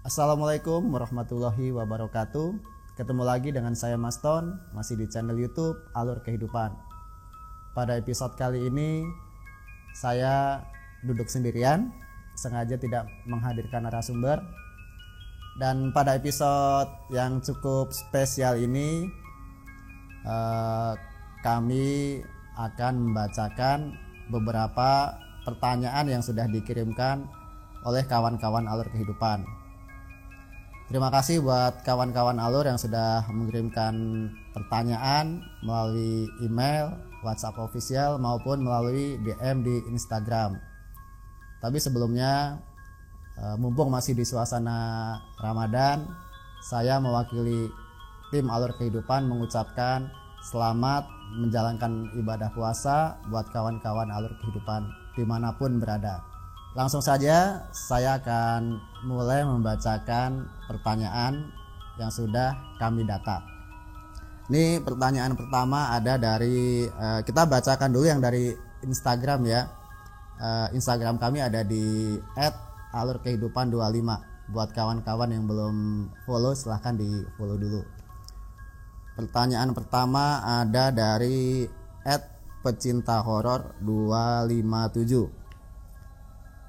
Assalamualaikum warahmatullahi wabarakatuh. Ketemu lagi dengan saya Mas Ton, masih di channel YouTube Alur Kehidupan. Pada episode kali ini saya duduk sendirian, sengaja tidak menghadirkan narasumber. Dan pada episode yang cukup spesial ini kami akan membacakan beberapa pertanyaan yang sudah dikirimkan oleh kawan-kawan Alur Kehidupan. Terima kasih buat kawan-kawan Alur yang sudah mengirimkan pertanyaan melalui email, WhatsApp official maupun melalui DM di Instagram. Tapi sebelumnya, mumpung masih di suasana Ramadan, saya mewakili tim Alur Kehidupan mengucapkan selamat menjalankan ibadah puasa buat kawan-kawan Alur Kehidupan dimanapun berada. Langsung saja saya akan mulai membacakan pertanyaan yang sudah kami data. Ini pertanyaan pertama ada dari kita bacakan dulu yang dari Instagram ya. Instagram kami ada di @alurkehidupan25. Buat kawan-kawan yang belum follow silahkan di follow dulu. Pertanyaan pertama ada dari @pecintahoror257.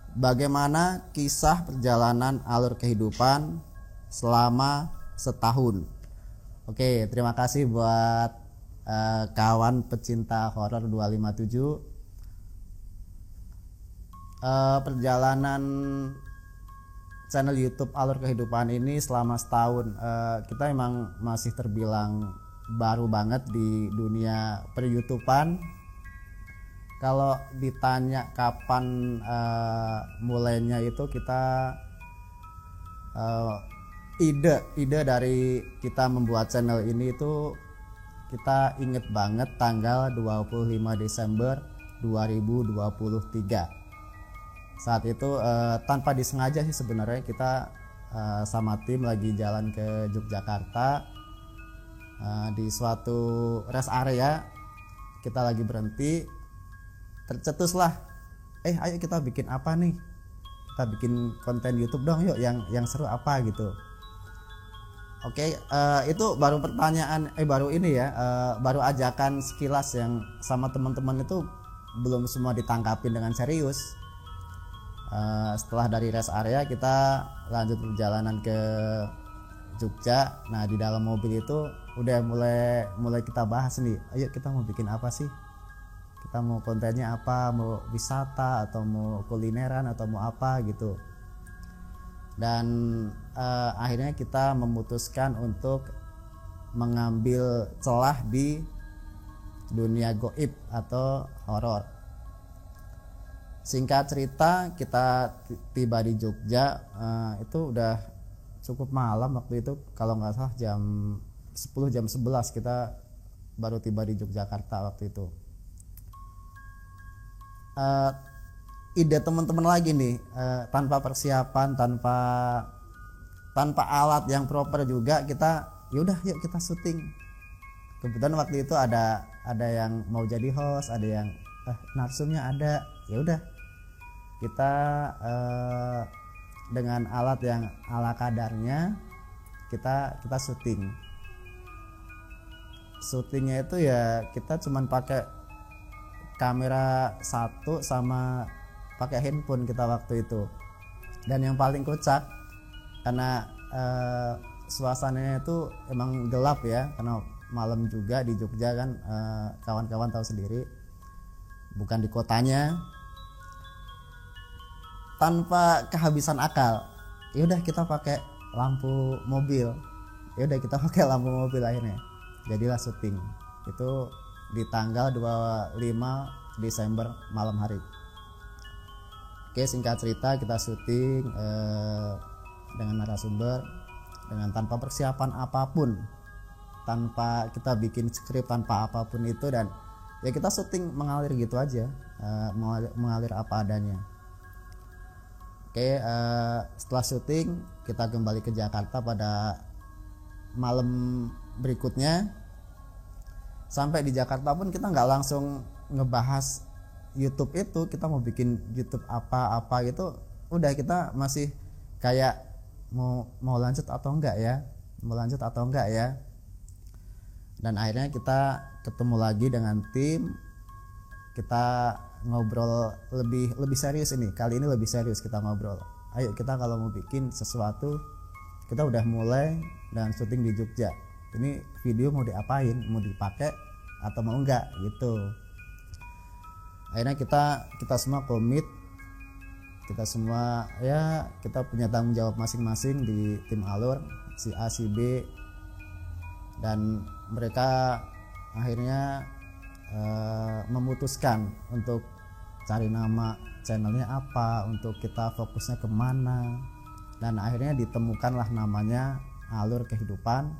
Bagaimana kisah perjalanan Alur Kehidupan selama setahun? Oke, terima kasih buat kawan pecinta horor 257. Perjalanan channel YouTube Alur Kehidupan ini selama setahun, kita emang masih terbilang baru banget di dunia per-YouTubean. Kalau ditanya kapan mulainya itu kita ide dari kita membuat channel ini itu kita inget banget tanggal 25 Desember 2023. Saat itu tanpa disengaja sih sebenarnya kita sama tim lagi jalan ke Yogyakarta, di suatu rest area kita lagi berhenti. Tercetuslah, ayo kita bikin apa nih, kita bikin konten YouTube dong yuk, yang seru apa gitu. Oke, itu baru pertanyaan baru ini ya, baru ajakan sekilas yang sama teman-teman itu belum semua ditangkapin dengan serius. Setelah dari rest area kita lanjut perjalanan ke Jogja. Nah, di dalam mobil itu udah mulai kita bahas nih, ayo kita mau bikin apa sih, kita mau kontennya apa, mau wisata atau mau kulineran atau mau apa gitu. Dan akhirnya kita memutuskan untuk mengambil celah di dunia goib atau horor. Singkat cerita, kita tiba di Jogja, itu udah cukup malam waktu itu, kalau nggak salah jam 10 jam 11 kita baru tiba di Yogyakarta waktu itu. Ide teman-teman lagi nih, tanpa persiapan, tanpa alat yang proper juga, kita yaudah yuk kita syuting. Kebetulan waktu itu ada yang mau jadi host, ada yang narsumnya ada, yaudah kita dengan alat yang ala kadarnya kita syuting. Syutingnya itu ya kita cuman pakai kamera satu sama pakai handphone kita waktu itu. Dan yang paling kocak karena suasananya itu emang gelap ya, karena malam juga di Jogja kan, kawan-kawan tahu sendiri, bukan di kotanya. Tanpa kehabisan akal, yaudah kita pakai lampu mobil, akhirnya jadilah syuting itu di tanggal 25 Desember malam hari. Oke, singkat cerita kita syuting dengan narasumber, dengan tanpa persiapan apapun, tanpa kita bikin skrip, tanpa apapun itu, dan ya kita syuting mengalir gitu aja, mengalir apa adanya. Oke, setelah syuting kita kembali ke Jakarta pada malam berikutnya. Sampai di Jakarta pun kita nggak langsung ngebahas YouTube itu, kita mau bikin YouTube apa gitu, udah kita masih kayak mau lanjut atau enggak ya. Dan akhirnya kita ketemu lagi dengan tim, kita ngobrol lebih serius ini. Kali ini lebih serius kita ngobrol. Ayo kita kalau mau bikin sesuatu, kita udah mulai dan syuting di Jogja. Ini video mau diapain? Mau dipakai atau mau enggak gitu. Akhirnya kita semua komit. Kita semua ya kita punya tanggung jawab masing-masing di tim Alur, si A, si B, dan mereka akhirnya memutuskan untuk cari nama channelnya apa, untuk kita fokusnya kemana, dan akhirnya ditemukanlah namanya Alur Kehidupan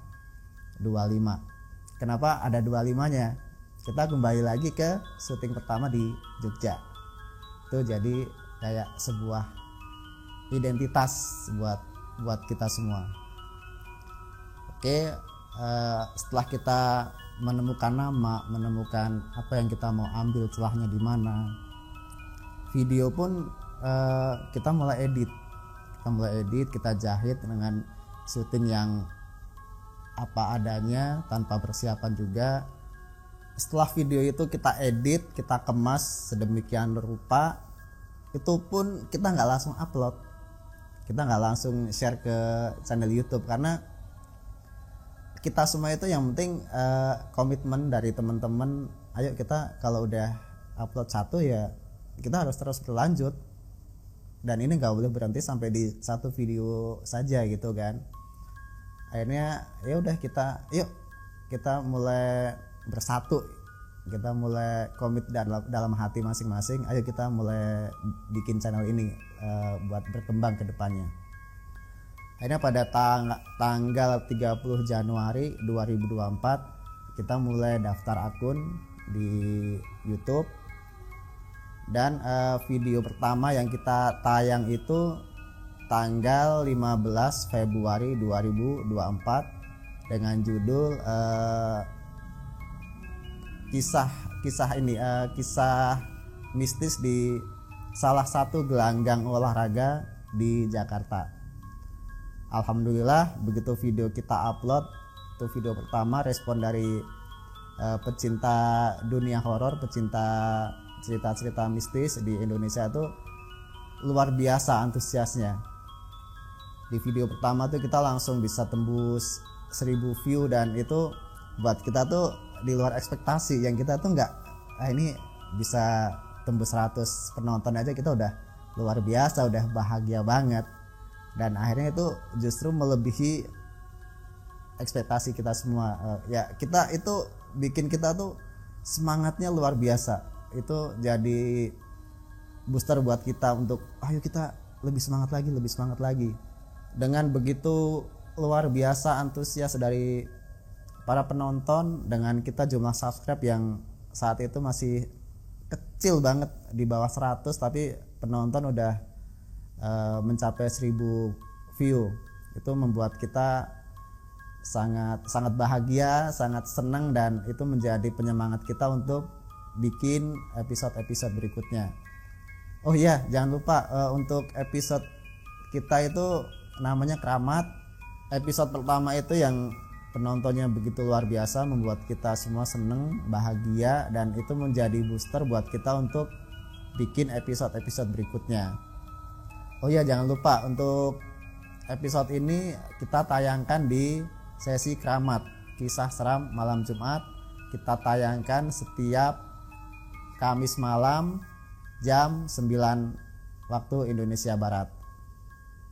25. Kenapa ada 25-nya? Kita kembali lagi ke syuting pertama di Jogja. Itu jadi kayak sebuah identitas buat kita semua. Oke, setelah kita menemukan nama, menemukan apa yang kita mau ambil celahnya di mana, video pun kita mulai edit, kita jahit dengan syuting yang apa adanya tanpa persiapan juga. Setelah video itu kita edit, kita kemas sedemikian rupa, itu pun kita nggak langsung upload, kita nggak langsung share ke channel YouTube, karena kita semua itu yang penting komitmen dari teman-teman. Ayo kita kalau udah upload satu ya kita harus terus berlanjut, dan ini nggak boleh berhenti sampai di satu video saja gitu kan. Akhirnya ya udah kita mulai bersatu, kita mulai komit dalam hati masing-masing. Ayo kita mulai bikin channel ini buat berkembang ke depannya. Akhirnya pada tanggal 30 Januari 2024 kita mulai daftar akun di YouTube, dan video pertama yang kita tayang itu tanggal 15 Februari 2024 dengan judul kisah mistis di salah satu gelanggang olahraga di Jakarta. Alhamdulillah begitu video kita upload, itu video pertama, respon dari pecinta dunia horor, pecinta cerita-cerita mistis di Indonesia itu luar biasa antusiasnya. Di video pertama tuh kita langsung bisa tembus 1000 view, dan itu buat kita tuh di luar ekspektasi. Yang kita tuh ini bisa tembus 100 penonton aja kita udah luar biasa, udah bahagia banget. Dan akhirnya itu justru melebihi ekspektasi kita semua. Ya kita itu bikin kita tuh semangatnya luar biasa. Itu jadi booster buat kita untuk ayo kita lebih semangat lagi. Dengan begitu luar biasa antusias dari para penonton, dengan kita jumlah subscribe yang saat itu masih kecil banget di bawah 100, tapi penonton udah mencapai 1000 view. Itu membuat kita sangat bahagia, sangat senang, dan itu menjadi penyemangat kita untuk bikin episode-episode berikutnya. Oh iya, jangan lupa untuk episode kita itu namanya Keramat. Episode pertama itu yang penontonnya begitu luar biasa, membuat kita semua seneng, bahagia, dan itu menjadi booster buat kita untuk bikin episode-episode berikutnya. Oh iya, jangan lupa untuk episode ini kita tayangkan di sesi Keramat, kisah seram malam Jumat. Kita tayangkan setiap Kamis malam jam 9 waktu Indonesia Barat.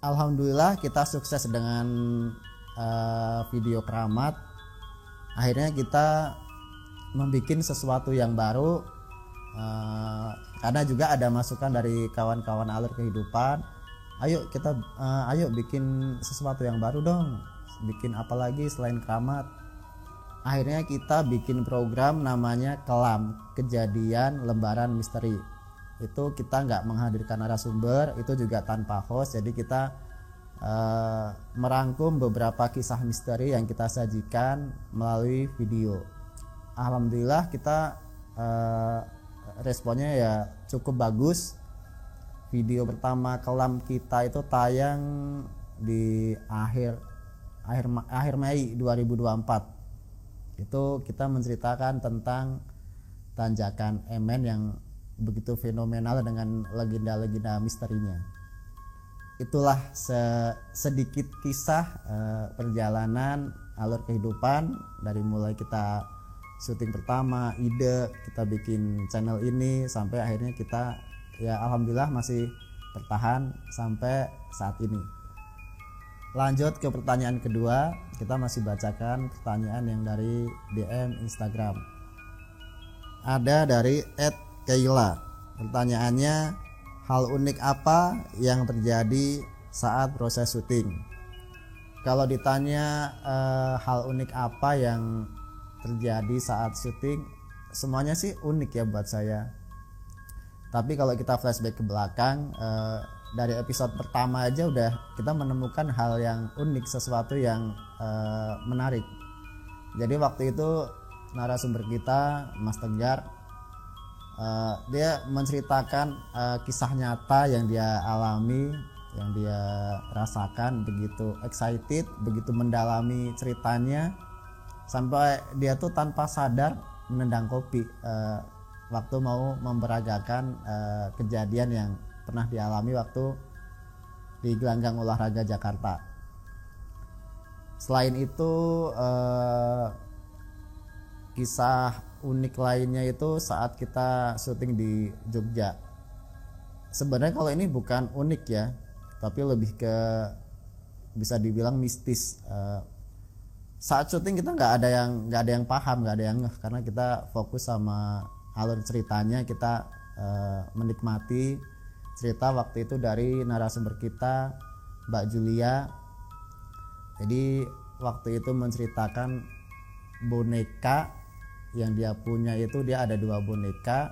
Alhamdulillah kita sukses dengan video Keramat. Akhirnya kita membuat sesuatu yang baru, karena juga ada masukan dari kawan-kawan Alur Kehidupan. Ayo bikin sesuatu yang baru dong, bikin apa lagi selain Keramat. Akhirnya kita bikin program namanya Kelam, Kejadian Lembaran Misteri. Itu kita nggak menghadirkan narasumber, itu juga tanpa host, jadi kita merangkum beberapa kisah misteri yang kita sajikan melalui video. Alhamdulillah kita responnya ya cukup bagus. Video pertama Kelam kita itu tayang di akhir Mei 2024. Itu kita menceritakan tentang tanjakan MN yang begitu fenomenal dengan legenda-legenda misterinya. Itulah sedikit kisah perjalanan alur kehidupan dari mulai kita syuting pertama, ide kita bikin channel ini sampai akhirnya kita ya alhamdulillah masih bertahan sampai saat ini. Lanjut ke pertanyaan kedua, kita masih bacakan pertanyaan yang dari DM Instagram. Ada dari @Kayla. Pertanyaannya, hal unik apa yang terjadi saat proses syuting? Kalau ditanya hal unik apa yang terjadi saat syuting, semuanya sih unik ya buat saya. Tapi kalau kita flashback ke belakang, dari episode pertama aja udah kita menemukan hal yang unik, sesuatu yang menarik. Jadi waktu itu narasumber kita Mas Tegar, dia menceritakan kisah nyata yang dia alami, yang dia rasakan, begitu excited, begitu mendalami ceritanya sampai dia tuh tanpa sadar menendang kopi waktu mau memberagakan kejadian yang pernah dialami waktu di gelanggang olahraga Jakarta. Selain itu kisah unik lainnya itu saat kita syuting di Jogja. Sebenarnya kalau ini bukan unik ya, tapi lebih ke bisa dibilang mistis. Saat syuting kita nggak ada yang paham, nggak ada yang ngeh, karena kita fokus sama alur ceritanya. Kita menikmati cerita waktu itu dari narasumber kita Mbak Julia. Jadi waktu itu menceritakan boneka yang dia punya itu, dia ada 2 boneka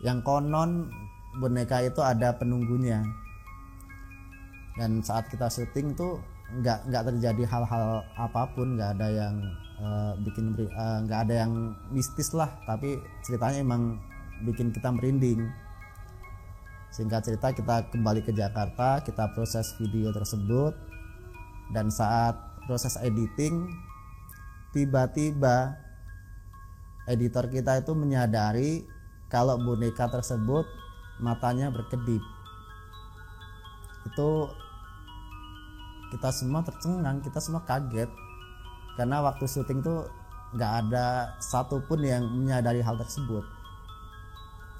yang konon boneka itu ada penunggunya. Dan saat kita syuting tuh nggak terjadi hal-hal apapun, nggak ada yang nggak ada yang mistis lah, tapi ceritanya emang bikin kita merinding. Singkat cerita, kita kembali ke Jakarta, kita proses video tersebut, dan saat proses editing tiba-tiba editor kita itu menyadari kalau boneka tersebut matanya berkedip. Itu kita semua tercengang, kita semua kaget, karena waktu syuting tuh nggak ada satupun yang menyadari hal tersebut.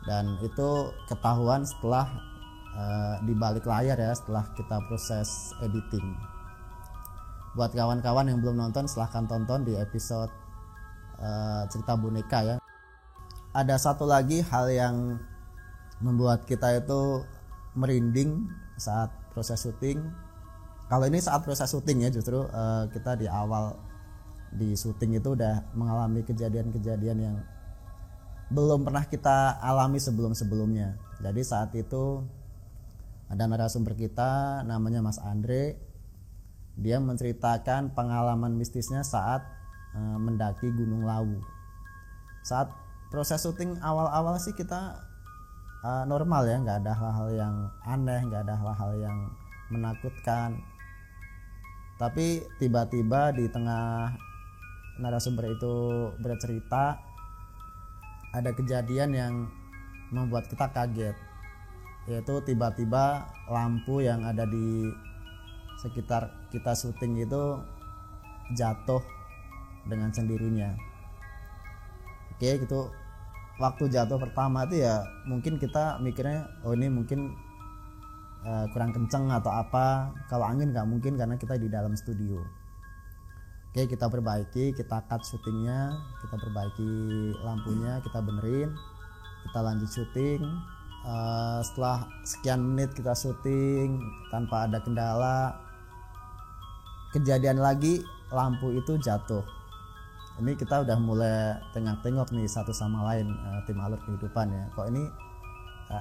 Dan itu ketahuan setelah di balik layar ya, setelah kita proses editing. Buat kawan-kawan yang belum nonton, silahkan tonton di episode cerita boneka ya. Ada satu lagi hal yang membuat kita itu merinding saat proses syuting. Kalau ini saat proses syuting ya, justru kita di awal di syuting itu udah mengalami kejadian-kejadian yang belum pernah kita alami sebelum-sebelumnya. Jadi saat itu ada narasumber kita namanya Mas Andre. Dia menceritakan pengalaman mistisnya saat mendaki Gunung Lawu. Saat proses syuting awal-awal sih kita normal ya, nggak ada hal-hal yang aneh, nggak ada hal-hal yang menakutkan. Tapi tiba-tiba di tengah narasumber itu bercerita, ada kejadian yang membuat kita kaget, yaitu tiba-tiba lampu yang ada di sekitar kita syuting itu jatuh dengan sendirinya. Oke, gitu. Waktu jatuh pertama itu ya mungkin kita mikirnya, oh ini mungkin kurang kenceng atau apa. Kalau angin nggak mungkin, karena kita di dalam studio. Oke, kita perbaiki, kita cut syutingnya, kita perbaiki lampunya, kita benerin, kita lanjut syuting. Setelah sekian menit kita syuting tanpa ada kendala, kejadian lagi lampu itu jatuh. Ini kita udah mulai tengok-tengok nih satu sama lain, tim alur kehidupan ya. Kok ini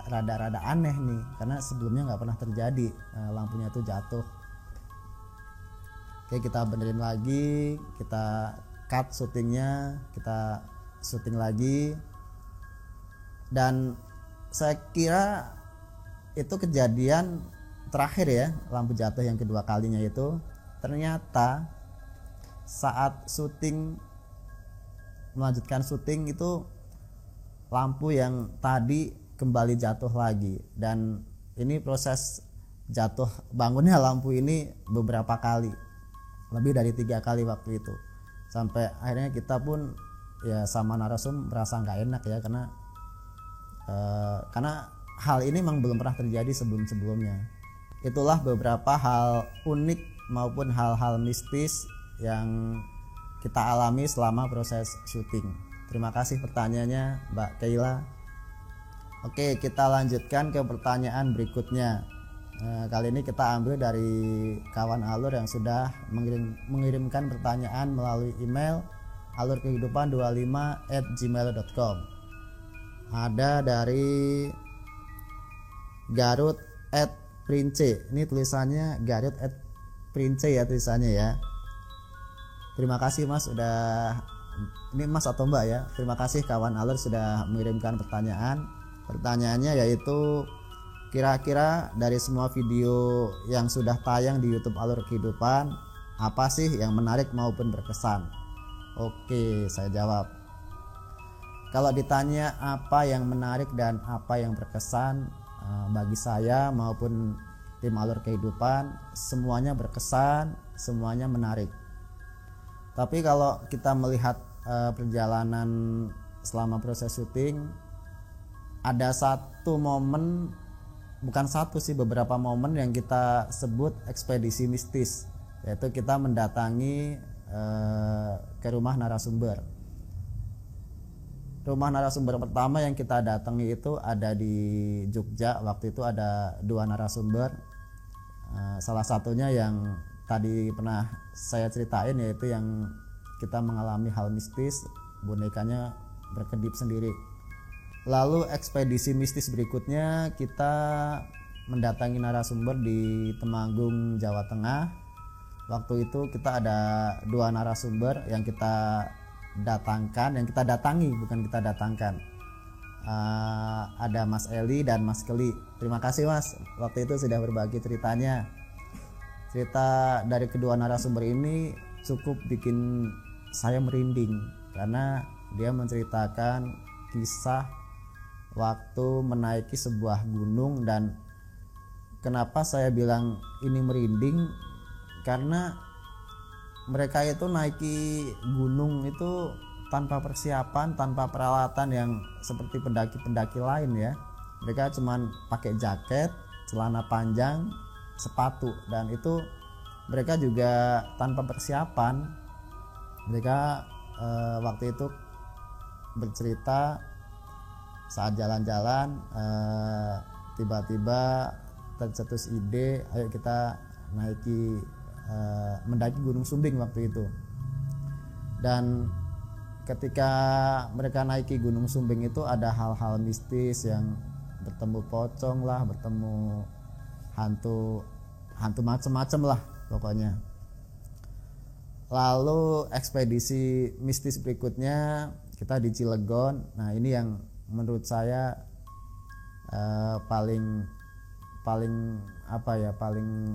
rada-rada aneh nih, karena sebelumnya nggak pernah terjadi lampunya itu jatuh. Oke, kita benerin lagi, kita cut syutingnya, kita syuting lagi. Dan saya kira itu kejadian terakhir ya, lampu jatuh yang kedua kalinya itu ternyata saat melanjutkan syuting itu lampu yang tadi kembali jatuh lagi, dan ini proses jatuh bangunnya lampu ini beberapa kali, lebih dari 3 kali waktu itu, sampai akhirnya kita pun ya sama narasum merasa nggak enak ya, karena hal ini memang belum pernah terjadi sebelumnya. Itulah beberapa hal unik maupun hal-hal mistis yang kita alami selama proses syuting. Terima kasih pertanyaannya Mbak Keila. Oke, kita lanjutkan ke pertanyaan berikutnya. Kali ini kita ambil dari kawan alur yang sudah mengirimkan pertanyaan melalui email alurkehidupan25@gmail.com. Ada dari Garut@Prince. Ini tulisannya Garut@Prince ya tulisannya ya. Terima kasih Mas ini Mas atau Mbak ya. Terima kasih kawan alur sudah mengirimkan pertanyaan. Pertanyaannya yaitu, kira-kira dari semua video yang sudah tayang di YouTube Alur Kehidupan, apa sih yang menarik maupun berkesan? Oke, saya jawab. Kalau ditanya apa yang menarik dan apa yang berkesan, bagi saya maupun tim Alur Kehidupan, semuanya berkesan, semuanya menarik. Tapi kalau kita melihat perjalanan selama proses syuting, ada satu momen, bukan satu sih, beberapa momen yang kita sebut ekspedisi mistis, yaitu kita mendatangi ke rumah narasumber. Rumah narasumber pertama yang kita datangi itu ada di Jogja. Waktu itu ada 2 narasumber, salah satunya yang tadi pernah saya ceritain, yaitu yang kita mengalami hal mistis, bonekanya berkedip sendiri. Lalu ekspedisi mistis berikutnya kita mendatangi narasumber di Temanggung, Jawa Tengah. Waktu itu kita ada 2 narasumber yang kita datangi, bukan kita datangkan. Ada Mas Eli dan Mas Keli. Terima kasih Mas, waktu itu sudah berbagi ceritanya. Cerita dari kedua narasumber ini cukup bikin saya merinding, karena dia menceritakan kisah waktu menaiki sebuah gunung. Dan kenapa saya bilang ini merinding, karena mereka itu naiki gunung itu tanpa persiapan, tanpa peralatan yang seperti pendaki-pendaki lain ya. Mereka cuman pakai jaket, celana panjang, sepatu, dan itu mereka juga tanpa persiapan. Mereka waktu itu bercerita saat jalan-jalan, tiba-tiba tercetus ide, ayo kita mendaki Gunung Sumbing waktu itu. Dan ketika mereka naiki Gunung Sumbing itu ada hal-hal mistis, yang bertemu pocong lah, bertemu hantu macem-macem lah pokoknya. Lalu ekspedisi mistis berikutnya kita di Cilegon. Nah ini yang menurut saya paling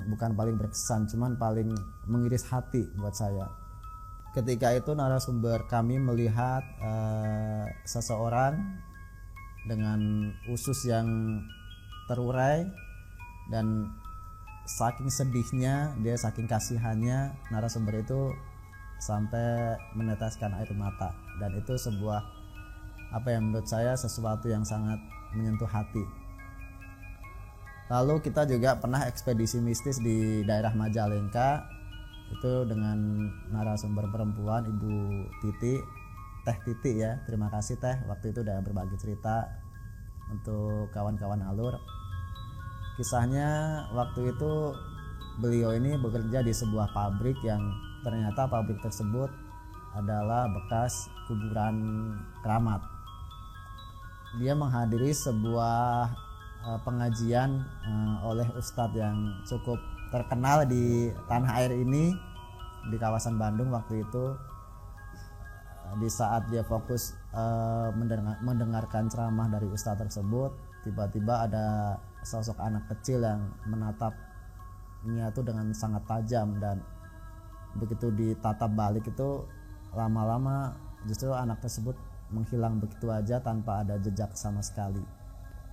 bukan paling berkesan, cuman paling mengiris hati buat saya. Ketika itu narasumber kami melihat seseorang dengan usus yang terurai, dan saking sedihnya dia, saking kasihannya, narasumber itu sampai meneteskan air mata. Dan itu sebuah menurut saya sesuatu yang sangat menyentuh hati. Lalu kita juga pernah ekspedisi mistis di daerah Majalengka, itu dengan narasumber perempuan, Ibu Teh Titi ya. Terima kasih Teh, waktu itu udah berbagi cerita untuk kawan-kawan alur. Kisahnya waktu itu beliau ini bekerja di sebuah pabrik yang ternyata pabrik tersebut adalah bekas kuburan keramat. Dia menghadiri sebuah pengajian oleh ustadz yang cukup terkenal di tanah air ini, di kawasan Bandung waktu itu. Di saat dia fokus mendengarkan ceramah dari ustadz tersebut, tiba-tiba ada sosok anak kecil yang menatapnya itu dengan sangat tajam, dan begitu ditatap balik itu lama-lama justru anak tersebut menghilang begitu aja tanpa ada jejak sama sekali.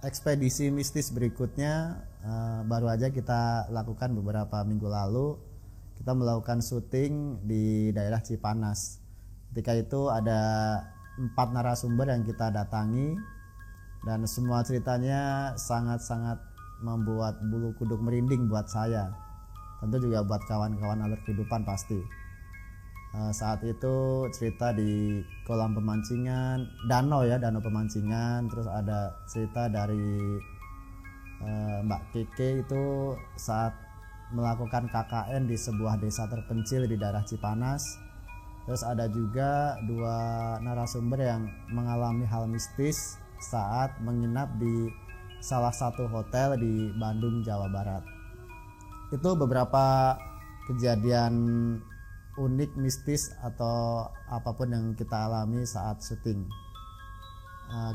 Ekspedisi mistis berikutnya baru aja kita lakukan beberapa minggu lalu. Kita melakukan syuting di daerah Cipanas. Ketika itu ada 4 narasumber yang kita datangi, dan semua ceritanya sangat-sangat membuat bulu kuduk merinding buat saya, tentu juga buat kawan-kawan alur kehidupan pasti. Saat itu cerita di kolam pemancingan, danau pemancingan. Terus ada cerita dari Mbak Keke itu saat melakukan KKN di sebuah desa terpencil di daerah Cipanas. Terus ada juga 2 narasumber yang mengalami hal mistis saat menginap di salah satu hotel di Bandung, Jawa Barat. Itu beberapa kejadian unik, mistis, atau apapun yang kita alami saat syuting.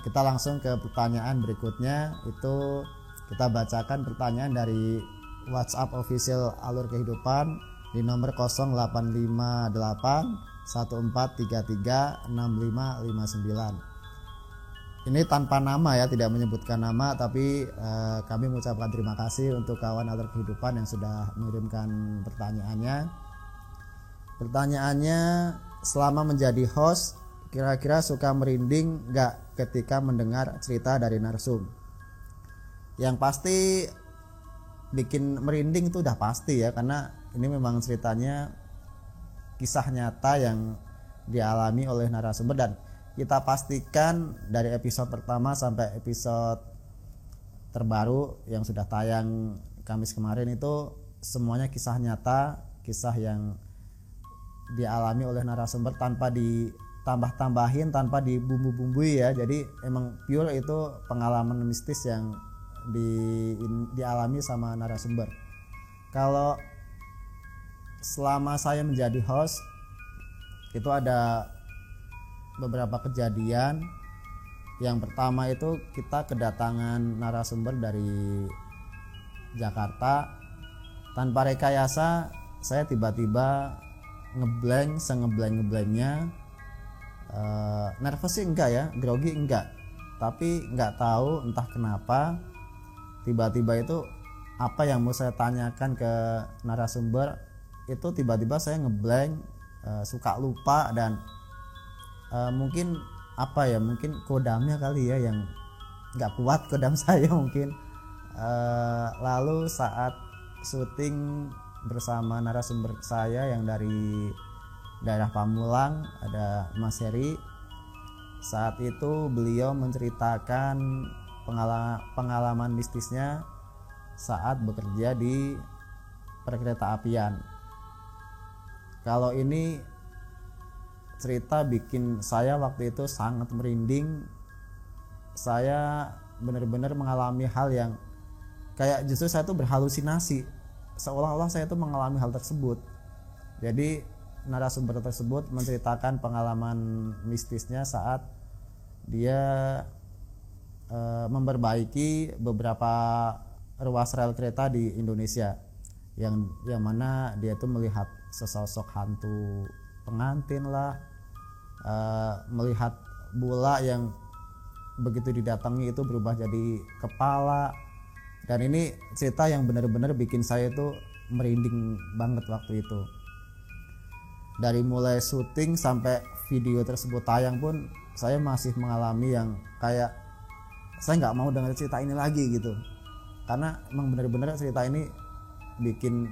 Kita langsung ke pertanyaan berikutnya. Itu kita bacakan pertanyaan dari WhatsApp official Alur Kehidupan di nomor 0858 1433 6559. Ini tanpa nama ya, tidak menyebutkan nama, tapi kami mengucapkan terima kasih untuk kawan Alur Kehidupan yang sudah mengirimkan pertanyaannya. Pertanyaannya, selama menjadi host, kira-kira suka merinding gak ketika mendengar cerita dari narsum? Yang pasti bikin merinding itu udah pasti ya, karena ini memang ceritanya kisah nyata yang dialami oleh narasumber, dan kita pastikan dari episode pertama sampai episode terbaru yang sudah tayang Kamis kemarin itu semuanya kisah nyata, kisah yang dialami oleh narasumber tanpa ditambah-tambahin, tanpa dibumbu-bumbui ya. Jadi emang pure itu pengalaman mistis yang dialami sama narasumber. Kalau selama saya menjadi host itu ada beberapa kejadian. Yang pertama itu kita kedatangan narasumber dari Jakarta. Tanpa rekayasa saya tiba-tiba ngeblank, sengeblank-ngeblanknya. Nervous sih enggak ya, grogi enggak, tapi enggak tahu entah kenapa tiba-tiba itu apa yang mau saya tanyakan ke narasumber itu tiba-tiba saya ngeblank, suka lupa, dan mungkin mungkin kodamnya kali ya yang nggak kuat, kodam saya mungkin. Lalu saat syuting bersama narasumber saya yang dari daerah Pamulang, ada Mas Heri, saat itu beliau menceritakan pengalaman mistisnya saat bekerja di perkereta apian. Kalau ini cerita bikin saya waktu itu sangat merinding. Saya benar-benar mengalami hal yang kayak justru saya tuh berhalusinasi, seolah-olah saya tuh mengalami hal tersebut. Jadi narasumber tersebut menceritakan pengalaman mistisnya saat dia memperbaiki beberapa ruas rel kereta di Indonesia, yang mana dia tuh melihat sesosok hantu pengantin lah, melihat bola yang begitu didatangi itu berubah jadi kepala. Dan ini cerita yang benar-benar bikin saya itu merinding banget waktu itu. Dari mulai syuting sampai video tersebut tayang pun saya masih mengalami yang kayak saya nggak mau dengar cerita ini lagi gitu, karena emang benar-benar cerita ini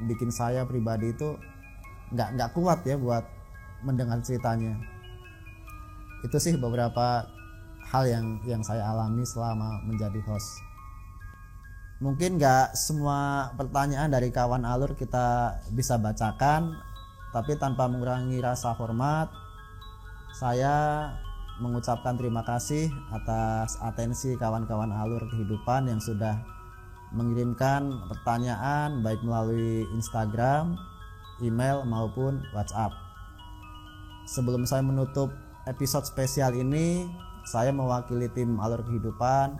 bikin saya pribadi itu nggak kuat ya buat mendengar ceritanya. Itu sih beberapa hal yang saya alami selama menjadi host. Mungkin nggak semua pertanyaan dari kawan alur kita bisa bacakan, tapi tanpa mengurangi rasa hormat, saya mengucapkan terima kasih atas atensi kawan-kawan alur kehidupan yang sudah mengirimkan pertanyaan baik melalui Instagram, email maupun WhatsApp. Sebelum saya menutup episode spesial ini, saya mewakili tim Alur Kehidupan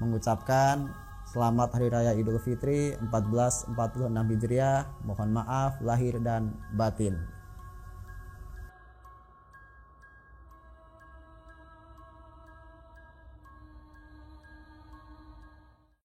mengucapkan Selamat Hari Raya Idul Fitri 1446 Hijriah. Mohon maaf lahir dan batin.